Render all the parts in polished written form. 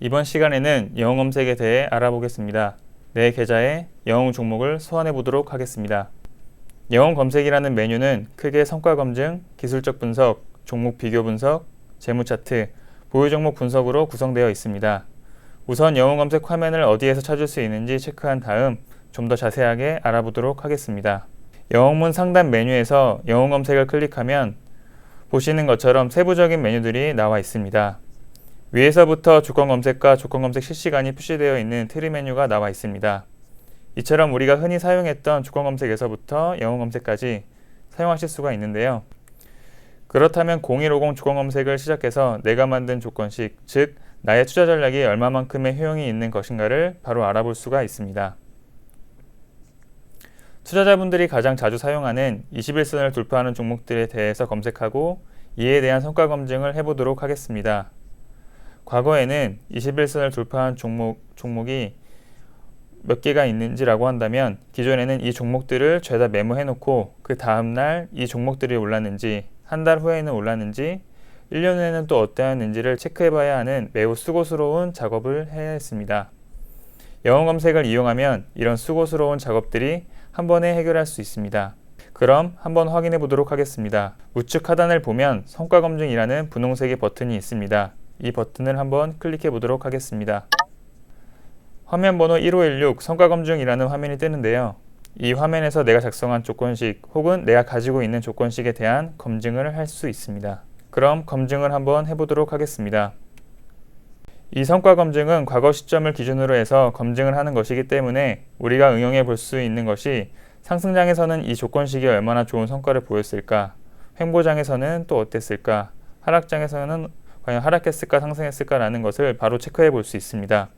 이번 시간에는 영웅 검색에 대해 알아보겠습니다. 내 계좌에 영웅 종목을 소환해 보도록 하겠습니다. 영웅 검색이라는 메뉴는 크게 성과 검증, 기술적 분석, 종목 비교 분석, 재무 차트, 보유 종목 분석으로 구성되어 있습니다. 우선 영웅 검색 화면을 어디에서 찾을 수 있는지 체크한 다음 좀 더 자세하게 알아보도록 하겠습니다. 영웅문 상단 메뉴에서 영웅 검색을 클릭하면 보시는 것처럼 세부적인 메뉴들이 나와 있습니다. 위에서부터 조건 검색과 조건 검색 실시간이 표시되어 있는 트리 메뉴가 나와 있습니다. 이처럼 우리가 흔히 사용했던 조건 검색에서부터 영웅 검색까지 사용하실 수가 있는데요. 그렇다면 0150 조건 검색을 시작해서 내가 만든 조건식, 즉 나의 투자 전략이 얼마만큼의 효용이 있는 것인가를 바로 알아볼 수가 있습니다. 투자자분들이 가장 자주 사용하는 21선을 돌파하는 종목들에 대해서 검색하고 이에 대한 성과 검증을 해보도록 하겠습니다. 과거에는 21선을 돌파한 종목이 몇 개가 있는지라고 한다면 기존에는 이 종목들을 죄다 메모해 놓고 그 다음날 이 종목들이 올랐는지, 한 달 후에는 올랐는지, 1년 후에는 또 어떠했는지를 체크해 봐야 하는 매우 수고스러운 작업을 해야 했습니다. 영웅 검색을 이용하면 이런 수고스러운 작업들이 한 번에 해결할 수 있습니다. 그럼 한번 확인해 보도록 하겠습니다. 우측 하단을 보면 성과 검증이라는 분홍색의 버튼이 있습니다. 이 버튼을 한번 클릭해 보도록 하겠습니다. 화면 번호 1516 성과 검증이라는 화면이 뜨는데요. 이 화면에서 내가 작성한 조건식 혹은 내가 가지고 있는 조건식에 대한 검증을 할 수 있습니다. 그럼 검증을 한번 해보도록 하겠습니다. 이 성과 검증은 과거 시점을 기준으로 해서 검증을 하는 것이기 때문에 우리가 응용해 볼 수 있는 것이 상승장에서는 이 조건식이 얼마나 좋은 성과를 보였을까, 횡보장에서는 또 어땠을까, 하락장에서는 과연 하락했을까 상승했을까라는 것을 바로 체크해 볼 수 있습니다.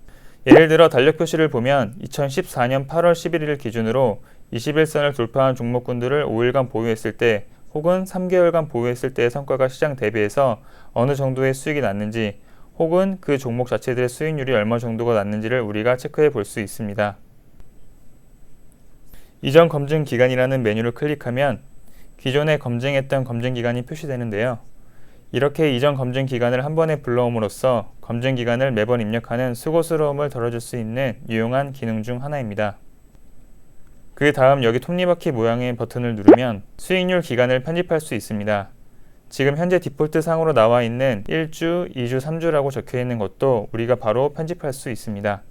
예를 들어 달력 표시를 보면 2014년 8월 11일 기준으로 21선을 돌파한 종목군들을 5일간 보유했을 때 혹은 3개월간 보유했을 때의 성과가 시장 대비해서 어느 정도의 수익이 났는지 혹은 그 종목 자체들의 수익률이 얼마 정도가 났는지를 우리가 체크해 볼 수 있습니다. 이전 검증 기간이라는 메뉴를 클릭하면 기존에 검증했던 검증 기간이 표시되는데요. 이렇게 이전 검증 기간을 한 번에 불러옴으로써 검증 기간을 매번 입력하는 수고스러움을 덜어줄 수 있는 유용한 기능 중 하나입니다. 그 다음 여기 톱니바퀴 모양의 버튼을 누르면 수익률 기간을 편집할 수 있습니다. 지금 현재 디폴트 상으로 나와 있는 1주, 2주, 3주라고 적혀 있는 것도 우리가 바로 편집할 수 있습니다.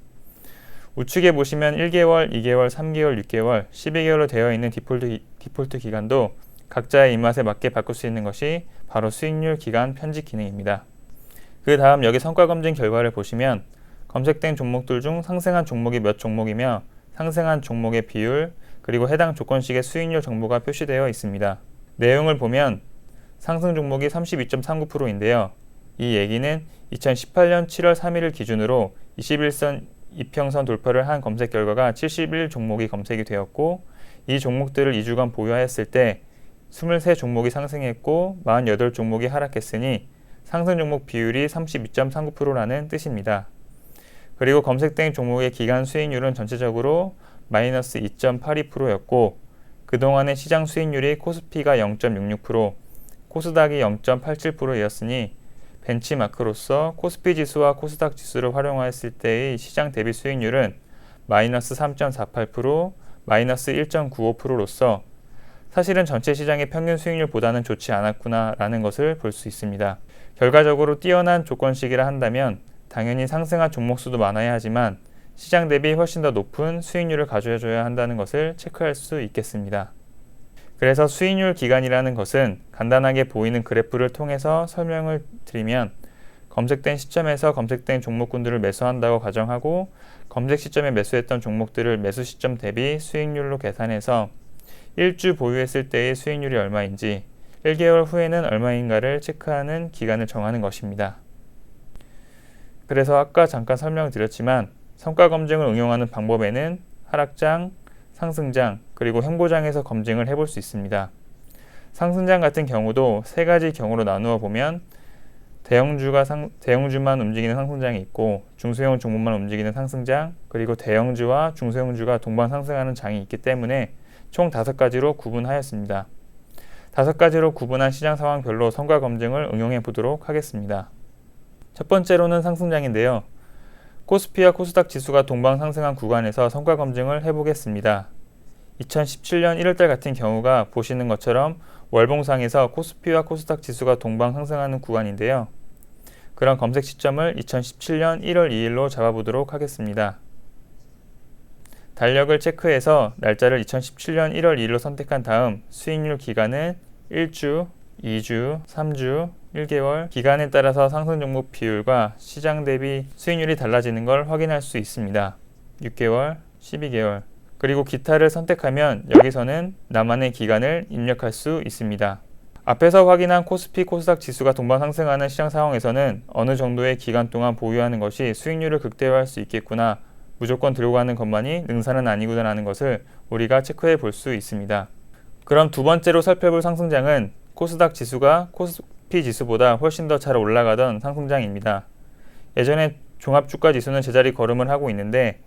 우측에 보시면 1개월, 2개월, 3개월, 6개월, 12개월로 되어 있는 디폴트 기간도 각자의 입맛에 맞게 바꿀 수 있는 것이 바로 수익률 기간 편집 기능입니다. 그 다음 여기 성과 검증 결과를 보시면 검색된 종목들 중 상승한 종목이 몇 종목이며 상승한 종목의 비율 그리고 해당 조건식의 수익률 정보가 표시되어 있습니다. 내용을 보면 상승 종목이 32.39%인데요. 이 얘기는 2018년 7월 3일을 기준으로 21선 이평선 돌파를 한 검색 결과가 71 종목이 검색이 되었고 이 종목들을 2주간 보유하였을 때 23 종목이 상승했고 48 종목이 하락했으니 상승 종목 비율이 32.39%라는 뜻입니다. 그리고 검색된 종목의 기간 수익률은 전체적으로 마이너스 2.82%였고 그동안의 시장 수익률이 코스피가 0.66%, 코스닥이 0.87%였으니 벤치마크로서 코스피 지수와 코스닥 지수를 활용하였을 때의 시장 대비 수익률은 마이너스 3.48%, 마이너스 1.95%로서 사실은 전체 시장의 평균 수익률보다는 좋지 않았구나라는 것을 볼 수 있습니다. 결과적으로 뛰어난 조건식이라 한다면 당연히 상승한 종목 수도 많아야 하지만 시장 대비 훨씬 더 높은 수익률을 가져줘야 한다는 것을 체크할 수 있겠습니다. 그래서 수익률 기간이라는 것은 간단하게 보이는 그래프를 통해서 설명을 드리면 검색된 시점에서 검색된 종목군들을 매수한다고 가정하고 검색 시점에 매수했던 종목들을 매수 시점 대비 수익률로 계산해서 1주 보유했을 때의 수익률이 얼마인지 1개월 후에는 얼마인가를 체크하는 기간을 정하는 것입니다. 그래서 아까 잠깐 설명을 드렸지만 성과 검증을 응용하는 방법에는 하락장, 상승장, 그리고 횡보장에서 검증을 해볼 수 있습니다. 상승장 같은 경우도 세 가지 경우로 나누어 보면 대형주만 움직이는 상승장이 있고 중소형 종목만 움직이는 상승장, 그리고 대형주와 중소형주가 동반 상승하는 장이 있기 때문에 총 5가지로 구분하였습니다. 5가지로 구분한 시장 상황별로 성과 검증을 응용해 보도록 하겠습니다. 첫 번째로는 상승장인데요. 코스피와 코스닥 지수가 동방 상승한 구간에서 성과 검증을 해보겠습니다. 2017년 1월달 같은 경우가 보시는 것처럼 월봉상에서 코스피와 코스닥 지수가 동방 상승하는 구간인데요. 그런 검색 시점을 2017년 1월 2일로 잡아보도록 하겠습니다. 달력을 체크해서 날짜를 2017년 1월 2일로 선택한 다음 수익률 기간은 1주, 2주, 3주, 1개월 기간에 따라서 상승 종목 비율과 시장 대비 수익률이 달라지는 걸 확인할 수 있습니다. 6개월, 12개월, 그리고 기타를 선택하면 여기서는 나만의 기간을 입력할 수 있습니다. 앞에서 확인한 코스피, 코스닥 지수가 동방 상승하는 시장 상황에서는 어느 정도의 기간 동안 보유하는 것이 수익률을 극대화할 수 있겠구나, 무조건 들고 가는 것만이 능사는 아니구나라는 것을 우리가 체크해 볼 수 있습니다. 그럼 두 번째로 살펴볼 상승장은 코스닥 지수가 코스피 지수보다 훨씬 더 잘 올라가던 상승장입니다. 예전에 종합주가 지수는 제자리 걸음을 하고 있는데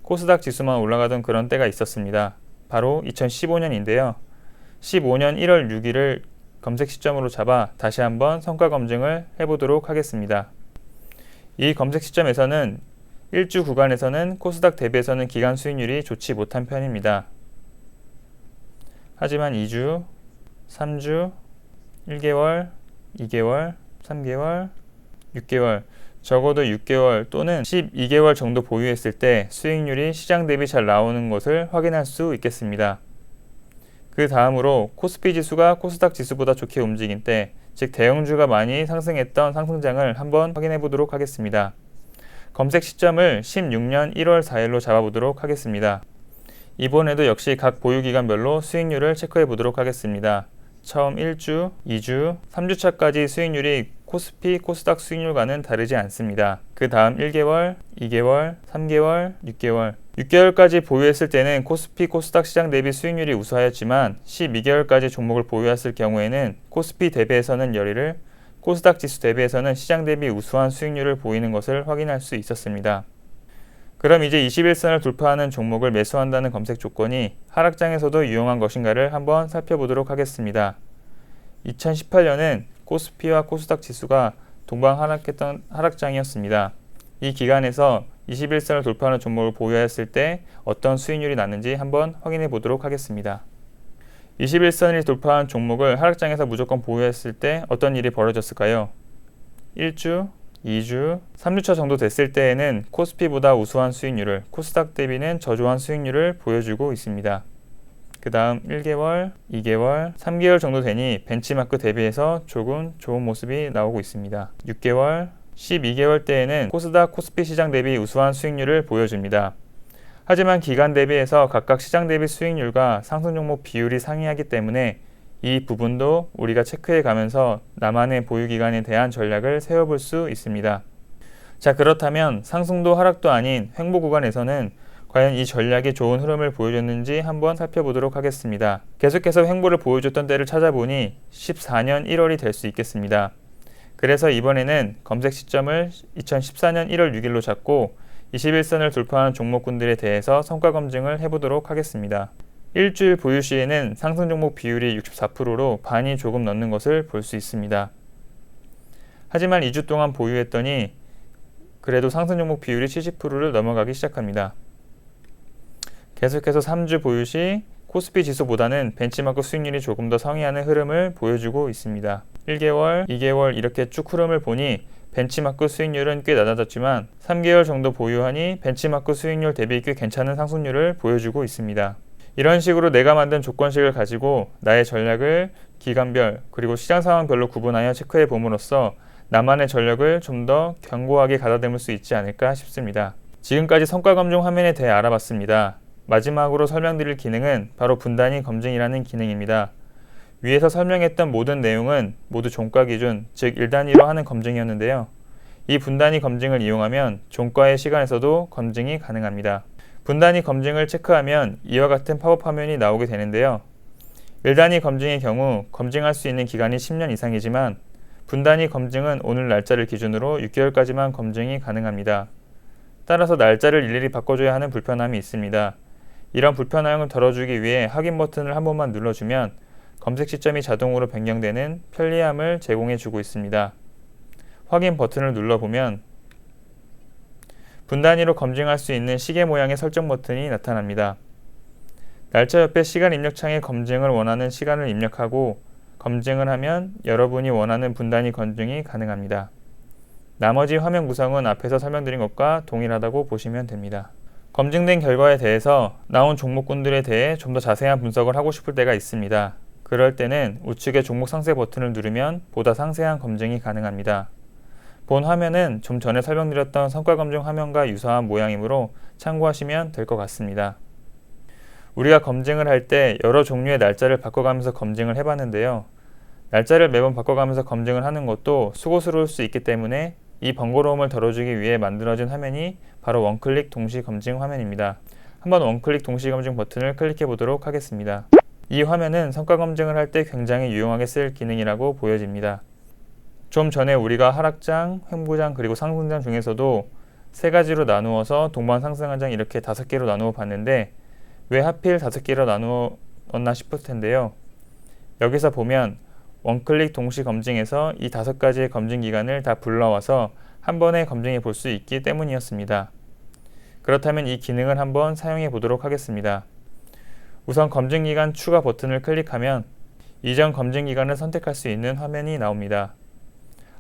코스닥 지수만 올라가던 그런 때가 있었습니다. 바로 2015년인데요. 15년 1월 6일을 검색 시점으로 잡아 다시 한번 성과 검증을 해보도록 하겠습니다. 이 검색 시점에서는 1주 구간에서는 코스닥 대비해서는 기간 수익률이 좋지 못한 편입니다. 하지만 2주, 3주, 1개월, 2개월, 3개월, 6개월, 적어도 6개월 또는 12개월 정도 보유했을 때 수익률이 시장 대비 잘 나오는 것을 확인할 수 있겠습니다. 그 다음으로 코스피 지수가 코스닥 지수보다 좋게 움직인 때, 즉 대형주가 많이 상승했던 상승장을 한번 확인해 보도록 하겠습니다. 검색 시점을 16년 1월 4일로 잡아보도록 하겠습니다. 이번에도 역시 각 보유기간별로 수익률을 체크해 보도록 하겠습니다. 처음 1주, 2주, 3주차까지 수익률이 코스피, 코스닥 수익률과는 다르지 않습니다. 그 다음 1개월, 2개월, 3개월, 6개월, 6개월까지 보유했을 때는 코스피, 코스닥 시장 대비 수익률이 우수하였지만 12개월까지 종목을 보유했을 경우에는 코스피 대비해서는 열의를, 코스닥 지수 대비해서는 시장 대비 우수한 수익률을 보이는 것을 확인할 수 있었습니다. 그럼 이제 21선을 돌파하는 종목을 매수한다는 검색 조건이 하락장에서도 유용한 것인가를 한번 살펴보도록 하겠습니다. 2018년은 코스피와 코스닥 지수가 동방 하락했던 하락장이었습니다. 이 기간에서 21선을 돌파하는 종목을 보유했을 때 어떤 수익률이 났는지 한번 확인해 보도록 하겠습니다. 21선을 돌파한 종목을 하락장에서 무조건 보유했을 때 어떤 일이 벌어졌을까요? 1주, 2주, 3주차 정도 됐을 때에는 코스피보다 우수한 수익률을, 코스닥 대비는 저조한 수익률을 보여주고 있습니다. 그 다음 1개월, 2개월, 3개월 정도 되니 벤치마크 대비해서 조금 좋은 모습이 나오고 있습니다. 6개월, 12개월 때에는 코스닥, 코스피 시장 대비 우수한 수익률을 보여줍니다. 하지만 기간 대비해서 각각 시장 대비 수익률과 상승 종목 비율이 상이하기 때문에 이 부분도 우리가 체크해 가면서 나만의 보유 기간에 대한 전략을 세워볼 수 있습니다. 자, 그렇다면 상승도 하락도 아닌 횡보 구간에서는 과연 이 전략이 좋은 흐름을 보여줬는지 한번 살펴보도록 하겠습니다. 계속해서 횡보를 보여줬던 때를 찾아보니 14년 1월이 될 수 있겠습니다. 그래서 이번에는 검색 시점을 2014년 1월 6일로 잡고 21선을 돌파한 종목군들에 대해서 성과 검증을 해보도록 하겠습니다. 일주일 보유 시에는 상승 종목 비율이 64%로 반이 조금 넘는 것을 볼 수 있습니다. 하지만 2주 동안 보유했더니 그래도 상승 종목 비율이 70%를 넘어가기 시작합니다. 계속해서 3주 보유 시 코스피 지수보다는 벤치마크 수익률이 조금 더 상회하는 흐름을 보여주고 있습니다. 1개월, 2개월 이렇게 쭉 흐름을 보니 벤치마크 수익률은 꽤 낮아졌지만 3개월 정도 보유하니 벤치마크 수익률 대비 꽤 괜찮은 상승률을 보여주고 있습니다. 이런 식으로 내가 만든 조건식을 가지고 나의 전략을 기간별 그리고 시장 상황별로 구분하여 체크해 봄으로써 나만의 전략을 좀 더 견고하게 가다듬을 수 있지 않을까 싶습니다. 지금까지 성과 검증 화면에 대해 알아봤습니다. 마지막으로 설명드릴 기능은 바로 분단위 검증이라는 기능입니다. 위에서 설명했던 모든 내용은 모두 종가 기준, 즉 1단위로 하는 검증이었는데요. 이 분단위 검증을 이용하면 종가의 시간에서도 검증이 가능합니다. 분단위 검증을 체크하면 이와 같은 팝업 화면이 나오게 되는데요. 1단위 검증의 경우 검증할 수 있는 기간이 10년 이상이지만 분단위 검증은 오늘 날짜를 기준으로 6개월까지만 검증이 가능합니다. 따라서 날짜를 일일이 바꿔줘야 하는 불편함이 있습니다. 이런 불편함을 덜어주기 위해 확인 버튼을 한 번만 눌러주면 검색 시점이 자동으로 변경되는 편리함을 제공해주고 있습니다. 확인 버튼을 눌러보면 분단위로 검증할 수 있는 시계 모양의 설정 버튼이 나타납니다. 날짜 옆에 시간 입력창에 검증을 원하는 시간을 입력하고 검증을 하면 여러분이 원하는 분단위 검증이 가능합니다. 나머지 화면 구성은 앞에서 설명드린 것과 동일하다고 보시면 됩니다. 검증된 결과에 대해서 나온 종목군들에 대해 좀 더 자세한 분석을 하고 싶을 때가 있습니다. 그럴 때는 우측의 종목 상세 버튼을 누르면 보다 상세한 검증이 가능합니다. 본 화면은 좀 전에 설명드렸던 성과 검증 화면과 유사한 모양이므로 참고하시면 될 것 같습니다. 우리가 검증을 할 때 여러 종류의 날짜를 바꿔가면서 검증을 해봤는데요. 날짜를 매번 바꿔가면서 검증을 하는 것도 수고스러울 수 있기 때문에 이 번거로움을 덜어주기 위해 만들어진 화면이 바로 원클릭 동시 검증 화면입니다. 한번 원클릭 동시 검증 버튼을 클릭해 보도록 하겠습니다. 이 화면은 성과 검증을 할 때 굉장히 유용하게 쓸 기능이라고 보여집니다. 좀 전에 우리가 하락장, 횡보장 그리고 상승장 중에서도 세 가지로 나누어서 동반 상승하장 이렇게 5개로 나누어 봤는데 왜 하필 5개로 나누었나 싶을 텐데요. 여기서 보면 원클릭 동시 검증에서 이 5가지의 검증 기간을 다 불러와서 한 번에 검증해 볼 수 있기 때문이었습니다. 그렇다면 이 기능을 한번 사용해 보도록 하겠습니다. 우선 검증 기간 추가 버튼을 클릭하면 이전 검증 기간을 선택할 수 있는 화면이 나옵니다.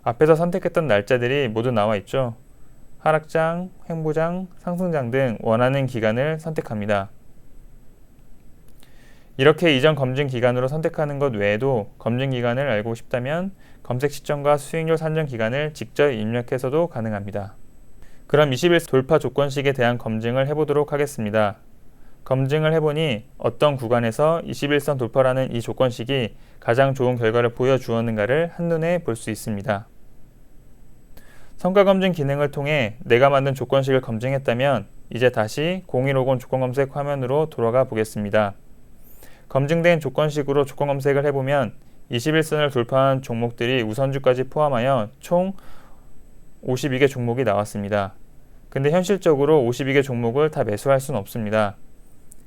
앞에서 선택했던 날짜들이 모두 나와 있죠. 하락장, 횡보장, 상승장 등 원하는 기간을 선택합니다. 이렇게 이전 검증 기간으로 선택하는 것 외에도 검증 기간을 알고 싶다면 검색 시점과 수익률 산정 기간을 직접 입력해서도 가능합니다. 그럼 20일 돌파 조건식에 대한 검증을 해보도록 하겠습니다. 검증을 해보니 어떤 구간에서 21선 돌파라는 이 조건식이 가장 좋은 결과를 보여주었는가를 한눈에 볼 수 있습니다. 성과 검증 기능을 통해 내가 만든 조건식을 검증했다면 이제 다시 0150 조건 검색 화면으로 돌아가 보겠습니다. 검증된 조건식으로 조건 검색을 해보면 21선을 돌파한 종목들이 우선주까지 포함하여 총 52개 종목이 나왔습니다. 근데 현실적으로 52개 종목을 다 매수할 수는 없습니다.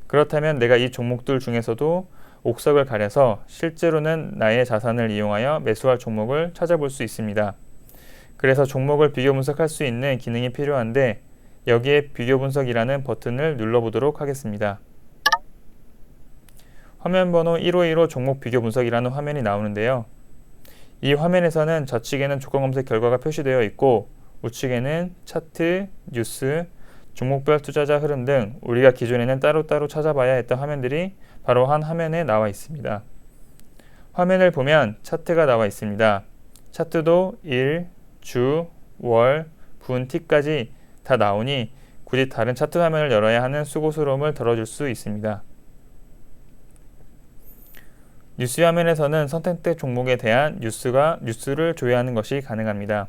그렇다면 내가 이 종목들 중에서도 옥석을 가려서 실제로는 나의 자산을 이용하여 매수할 종목을 찾아볼 수 있습니다. 그래서 종목을 비교 분석할 수 있는 기능이 필요한데 여기에 비교 분석이라는 버튼을 눌러보도록 하겠습니다. 화면 번호 1515 종목 비교 분석이라는 화면이 나오는데요. 이 화면에서는 좌측에는 조건 검색 결과가 표시되어 있고 우측에는 차트, 뉴스, 종목별 투자자 흐름 등 우리가 기존에는 따로따로 찾아봐야 했던 화면들이 바로 한 화면에 나와 있습니다. 화면을 보면 차트가 나와 있습니다. 차트도 일, 주, 월, 분, 티까지 다 나오니 굳이 다른 차트 화면을 열어야 하는 수고스러움을 덜어줄 수 있습니다. 뉴스 화면에서는 선택된 종목에 대한 뉴스를 조회하는 것이 가능합니다.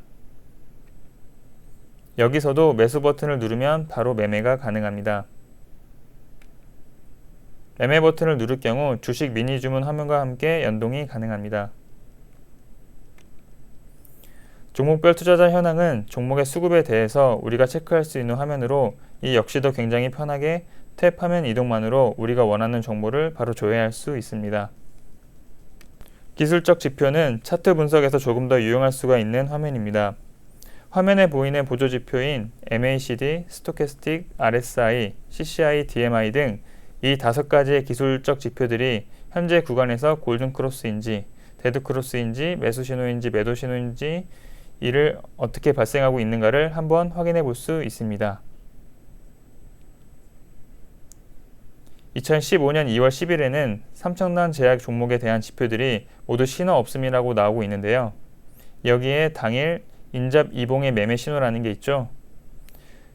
여기서도 매수 버튼을 누르면 바로 매매가 가능합니다. 매매 버튼을 누를 경우 주식 미니 주문 화면과 함께 연동이 가능합니다. 종목별 투자자 현황은 종목의 수급에 대해서 우리가 체크할 수 있는 화면으로 이 역시도 굉장히 편하게 탭 화면 이동만으로 우리가 원하는 정보를 바로 조회할 수 있습니다. 기술적 지표는 차트 분석에서 조금 더 유용할 수가 있는 화면입니다. 화면에 보이는 보조지표인 MACD, 스토캐스틱, RSI, CCI, DMI 등 이 5가지의 기술적 지표들이 현재 구간에서 골든크로스인지, 데드크로스인지, 매수신호인지, 매도신호인지 이를 어떻게 발생하고 있는가를 한번 확인해 볼 수 있습니다. 2015년 2월 10일에는 삼청란 제약 종목에 대한 지표들이 모두 신호 없음이라고 나오고 있는데요. 여기에 당일 인잡 이봉의 매매 신호라는 게 있죠.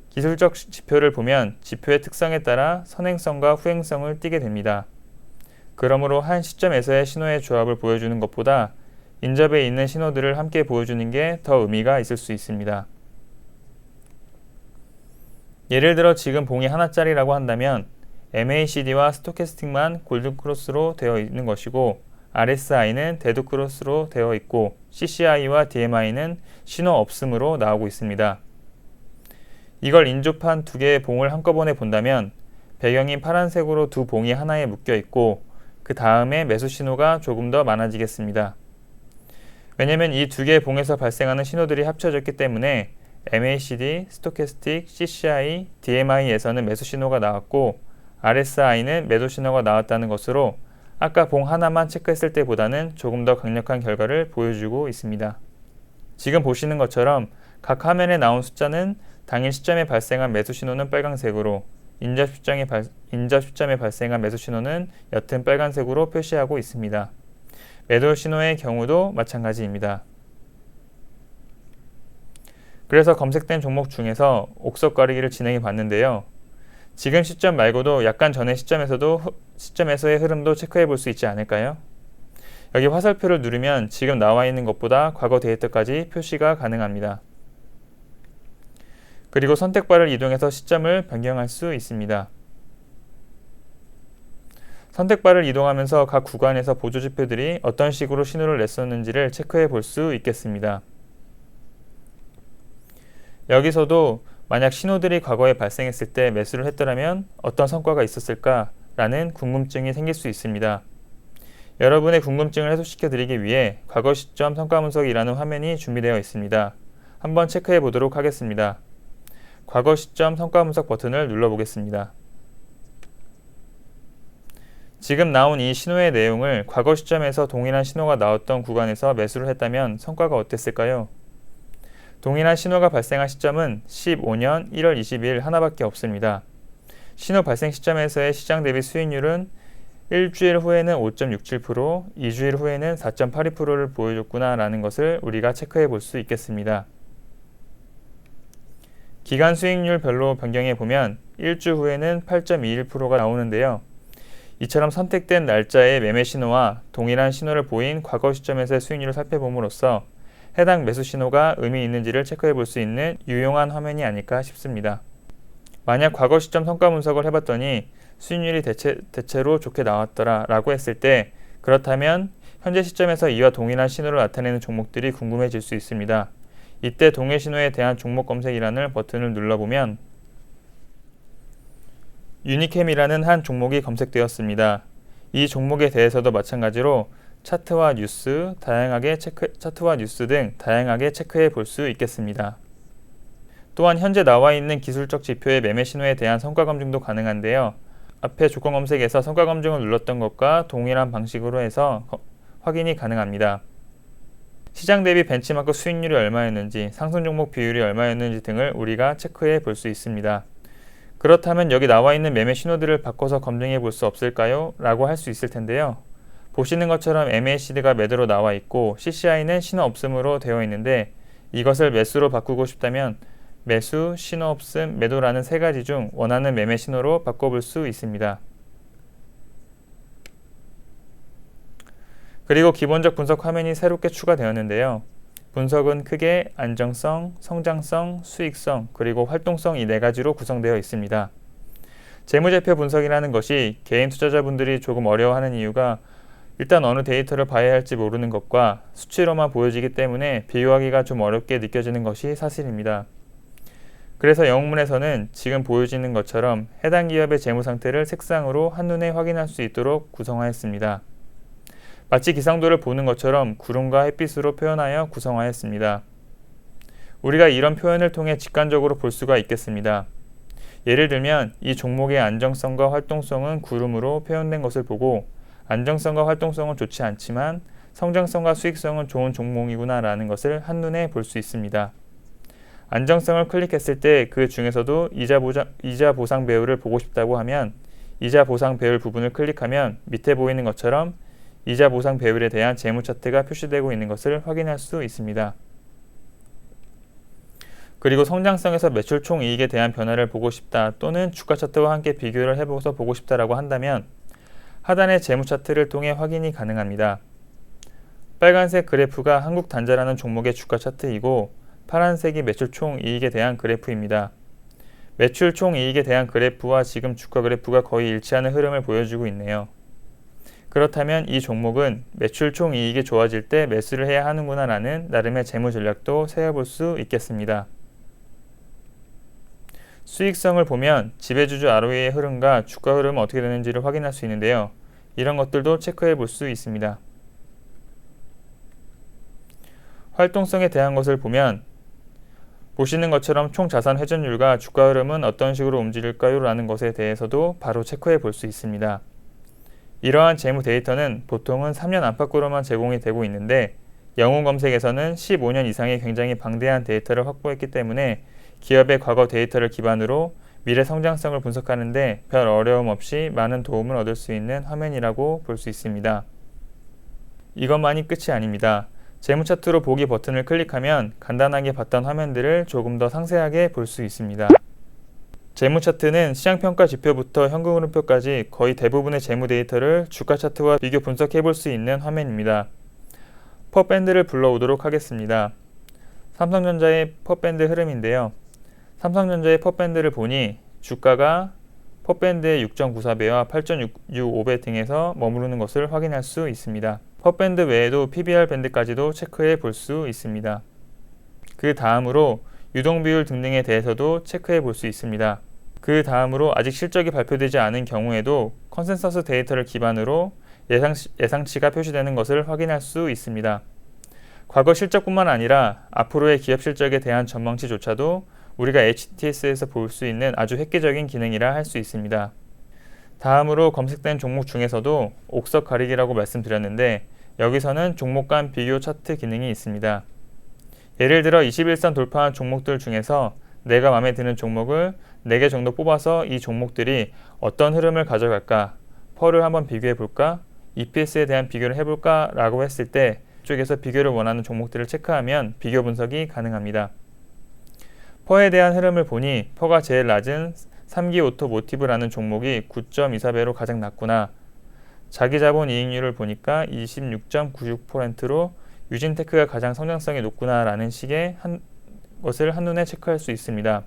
기술적 지표를 보면 지표의 특성에 따라 선행성과 후행성을 띠게 됩니다. 그러므로 한 시점에서의 신호의 조합을 보여주는 것보다 인잡에 있는 신호들을 함께 보여주는 게 더 의미가 있을 수 있습니다. 예를 들어 지금 봉이 하나짜리라고 한다면 MACD와 스토캐스틱만 골든크로스로 되어 있는 것이고 RSI는 데드크로스로 되어 있고 CCI와 DMI는 신호 없음으로 나오고 있습니다. 이걸 인조판 2개의 봉을 한꺼번에 본다면 배경이 파란색으로 두 봉이 하나에 묶여 있고 그 다음에 매수 신호가 조금 더 많아지겠습니다. 왜냐면 이 2개의 봉에서 발생하는 신호들이 합쳐졌기 때문에 MACD, 스토캐스틱, CCI, DMI에서는 매수 신호가 나왔고 RSI는 매도 신호가 나왔다는 것으로 아까 봉 하나만 체크했을 때보다는 조금 더 강력한 결과를 보여주고 있습니다. 지금 보시는 것처럼 각 화면에 나온 숫자는 당일 시점에 발생한 매수 신호는 빨간색으로, 인접 시점에 발생한 매수 신호는 옅은 빨간색으로 표시하고 있습니다. 매도 신호의 경우도 마찬가지입니다. 그래서 검색된 종목 중에서 옥석 가리기를 진행해 봤는데요. 지금 시점 말고도 약간 전의 시점에서의 흐름도 체크해 볼 수 있지 않을까요? 여기 화살표를 누르면 지금 나와 있는 것보다 과거 데이터까지 표시가 가능합니다. 그리고 선택바를 이동해서 시점을 변경할 수 있습니다. 선택바를 이동하면서 각 구간에서 보조지표들이 어떤 식으로 신호를 냈었는지를 체크해 볼 수 있겠습니다. 여기서도 만약 신호들이 과거에 발생했을 때 매수를 했더라면 어떤 성과가 있었을까라는 궁금증이 생길 수 있습니다. 여러분의 궁금증을 해소시켜 드리기 위해 과거 시점 성과 분석이라는 화면이 준비되어 있습니다. 한번 체크해 보도록 하겠습니다. 과거 시점 성과 분석 버튼을 눌러보겠습니다. 지금 나온 이 신호의 내용을 과거 시점에서 동일한 신호가 나왔던 구간에서 매수를 했다면 성과가 어땠을까요? 동일한 신호가 발생한 시점은 15년 1월 22일 하나밖에 없습니다. 신호 발생 시점에서의 시장 대비 수익률은 일주일 후에는 5.67%, 2주일 후에는 4.82%를 보여줬구나 라는 것을 우리가 체크해 볼 수 있겠습니다. 기간 수익률별로 변경해 보면 일주 후에는 8.21%가 나오는데요. 이처럼 선택된 날짜의 매매 신호와 동일한 신호를 보인 과거 시점에서의 수익률을 살펴봄으로써 해당 매수 신호가 의미 있는지를 체크해 볼 수 있는 유용한 화면이 아닐까 싶습니다. 만약 과거 시점 성과 분석을 해봤더니 수익률이 대체로 좋게 나왔더라 라고 했을 때, 그렇다면 현재 시점에서 이와 동일한 신호를 나타내는 종목들이 궁금해질 수 있습니다. 이때 동일 신호에 대한 종목 검색이라는 버튼을 눌러보면 유니캠이라는 한 종목이 검색되었습니다. 이 종목에 대해서도 마찬가지로 차트와 뉴스 등 다양하게 체크해 볼 수 있겠습니다. 또한 현재 나와 있는 기술적 지표의 매매 신호에 대한 성과 검증도 가능한데요. 앞에 조건 검색에서 성과 검증을 눌렀던 것과 동일한 방식으로 해서 확인이 가능합니다. 시장 대비 벤치마크 수익률이 얼마였는지, 상승 종목 비율이 얼마였는지 등을 우리가 체크해 볼 수 있습니다. 그렇다면 여기 나와 있는 매매 신호들을 바꿔서 검증해 볼 수 없을까요? 라고 할 수 있을 텐데요. 보시는 것처럼 MACD가 매도로 나와 있고 CCI는 신호 없음으로 되어 있는데, 이것을 매수로 바꾸고 싶다면 매수, 신호 없음, 매도라는 세 가지 중 원하는 매매 신호로 바꿔볼 수 있습니다. 그리고 기본적 분석 화면이 새롭게 추가되었는데요. 분석은 크게 안정성, 성장성, 수익성, 그리고 활동성 이 네 가지로 구성되어 있습니다. 재무제표 분석이라는 것이 개인 투자자분들이 조금 어려워하는 이유가 일단 어느 데이터를 봐야 할지 모르는 것과 수치로만 보여지기 때문에 비유하기가 좀 어렵게 느껴지는 것이 사실입니다. 그래서 영문에서는 지금 보여지는 것처럼 해당 기업의 재무 상태를 색상으로 한눈에 확인할 수 있도록 구성하였습니다. 마치 기상도를 보는 것처럼 구름과 햇빛으로 표현하여 구성하였습니다. 우리가 이런 표현을 통해 직관적으로 볼 수가 있겠습니다. 예를 들면 이 종목의 안정성과 활동성은 구름으로 표현된 것을 보고 안정성과 활동성은 좋지 않지만 성장성과 수익성은 좋은 종목이구나 라는 것을 한눈에 볼 수 있습니다. 안정성을 클릭했을 때 그 중에서도 이자 보상 배율을 보고 싶다고 하면 이자 보상 배율 부분을 클릭하면 밑에 보이는 것처럼 이자 보상 배율에 대한 재무 차트가 표시되고 있는 것을 확인할 수 있습니다. 그리고 성장성에서 매출 총 이익에 대한 변화를 보고 싶다 또는 주가 차트와 함께 비교를 해보고서 보고 싶다라고 한다면 하단의 재무 차트를 통해 확인이 가능합니다. 빨간색 그래프가 한국단자라는 종목의 주가 차트이고 파란색이 매출 총 이익에 대한 그래프입니다. 매출 총 이익에 대한 그래프와 지금 주가 그래프가 거의 일치하는 흐름을 보여주고 있네요. 그렇다면 이 종목은 매출 총 이익이 좋아질 때 매수를 해야 하는구나 라는 나름의 재무 전략도 세워볼 수 있겠습니다. 수익성을 보면 지배주주 ROE의 흐름과 주가 흐름은 어떻게 되는지를 확인할 수 있는데요. 이런 것들도 체크해 볼 수 있습니다. 활동성에 대한 것을 보면 보시는 것처럼 총 자산 회전율과 주가 흐름은 어떤 식으로 움직일까요? 라는 것에 대해서도 바로 체크해 볼 수 있습니다. 이러한 재무 데이터는 보통은 3년 안팎으로만 제공이 되고 있는데 영웅 검색에서는 15년 이상의 굉장히 방대한 데이터를 확보했기 때문에 기업의 과거 데이터를 기반으로 미래 성장성을 분석하는 데 별 어려움 없이 많은 도움을 얻을 수 있는 화면이라고 볼 수 있습니다. 이것만이 끝이 아닙니다. 재무 차트로 보기 버튼을 클릭하면 간단하게 봤던 화면들을 조금 더 상세하게 볼 수 있습니다. 재무 차트는 시장평가 지표부터 현금 흐름표까지 거의 대부분의 재무 데이터를 주가 차트와 비교 분석해 볼 수 있는 화면입니다. 퍼밴드를 불러오도록 하겠습니다. 삼성전자의 퍼밴드 흐름인데요. 삼성전자의 퍼밴드를 보니 주가가 퍼밴드의 6.94배와 8.65배 등에서 머무르는 것을 확인할 수 있습니다. 퍼밴드 외에도 PBR 밴드까지도 체크해 볼 수 있습니다. 그 다음으로 유동비율 등등에 대해서도 체크해 볼 수 있습니다. 그 다음으로 아직 실적이 발표되지 않은 경우에도 컨센서스 데이터를 기반으로 예상치가 표시되는 것을 확인할 수 있습니다. 과거 실적뿐만 아니라 앞으로의 기업 실적에 대한 전망치조차도 우리가 HTS에서 볼 수 있는 아주 획기적인 기능이라 할 수 있습니다. 다음으로 검색된 종목 중에서도 옥석 가리기라고 말씀드렸는데 여기서는 종목 간 비교 차트 기능이 있습니다. 예를 들어 21선 돌파한 종목들 중에서 내가 마음에 드는 종목을 4개 정도 뽑아서 이 종목들이 어떤 흐름을 가져갈까, 펄을 한번 비교해 볼까, EPS에 대한 비교를 해볼까 라고 했을 때 이쪽에서 비교를 원하는 종목들을 체크하면 비교 분석이 가능합니다. 퍼에 대한 흐름을 보니 퍼가 제일 낮은 3기 오토모티브라는 종목이 9.24배로 가장 낮구나. 자기 자본 이익률을 보니까 26.96%로 유진테크가 가장 성장성이 높구나 라는 식의 것을 한눈에 체크할 수 있습니다.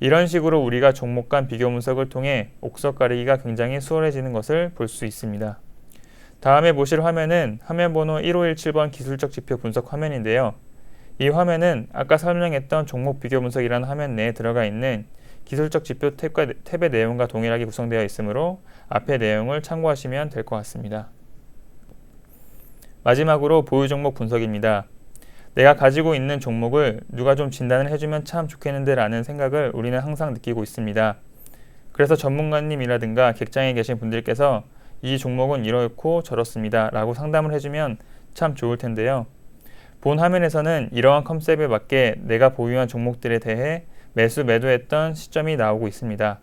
이런 식으로 우리가 종목 간 비교 분석을 통해 옥석 가리기가 굉장히 수월해지는 것을 볼 수 있습니다. 다음에 보실 화면은 화면 번호 1517번 기술적 지표 분석 화면인데요. 이 화면은 아까 설명했던 종목 비교 분석이라는 화면 내에 들어가 있는 기술적 지표 탭의 내용과 동일하게 구성되어 있으므로 앞의 내용을 참고하시면 될 것 같습니다. 마지막으로 보유 종목 분석입니다. 내가 가지고 있는 종목을 누가 좀 진단을 해주면 참 좋겠는데 라는 생각을 우리는 항상 느끼고 있습니다. 그래서 전문가님이라든가 객장에 계신 분들께서 이 종목은 이렇고 저렇습니다 라고 상담을 해주면 참 좋을 텐데요. 본 화면에서는 이러한 컨셉에 맞게 내가 보유한 종목들에 대해 매도했던 시점이 나오고 있습니다.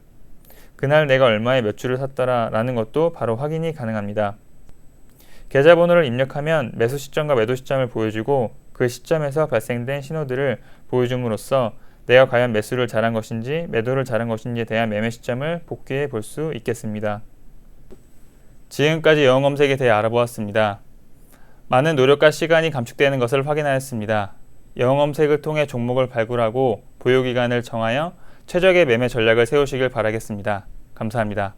그날 내가 얼마에 몇 주를 샀더라 라는 것도 바로 확인이 가능합니다. 계좌번호를 입력하면 매수 시점과 매도 시점을 보여주고 그 시점에서 발생된 신호들을 보여줌으로써 내가 과연 매수를 잘한 것인지 매도를 잘한 것인지에 대한 매매 시점을 복귀해 볼 수 있겠습니다. 지금까지 영어 검색에 대해 알아보았습니다. 많은 노력과 시간이 감축되는 것을 확인하였습니다. 영어 검색을 통해 종목을 발굴하고 보유기간을 정하여 최적의 매매 전략을 세우시길 바라겠습니다. 감사합니다.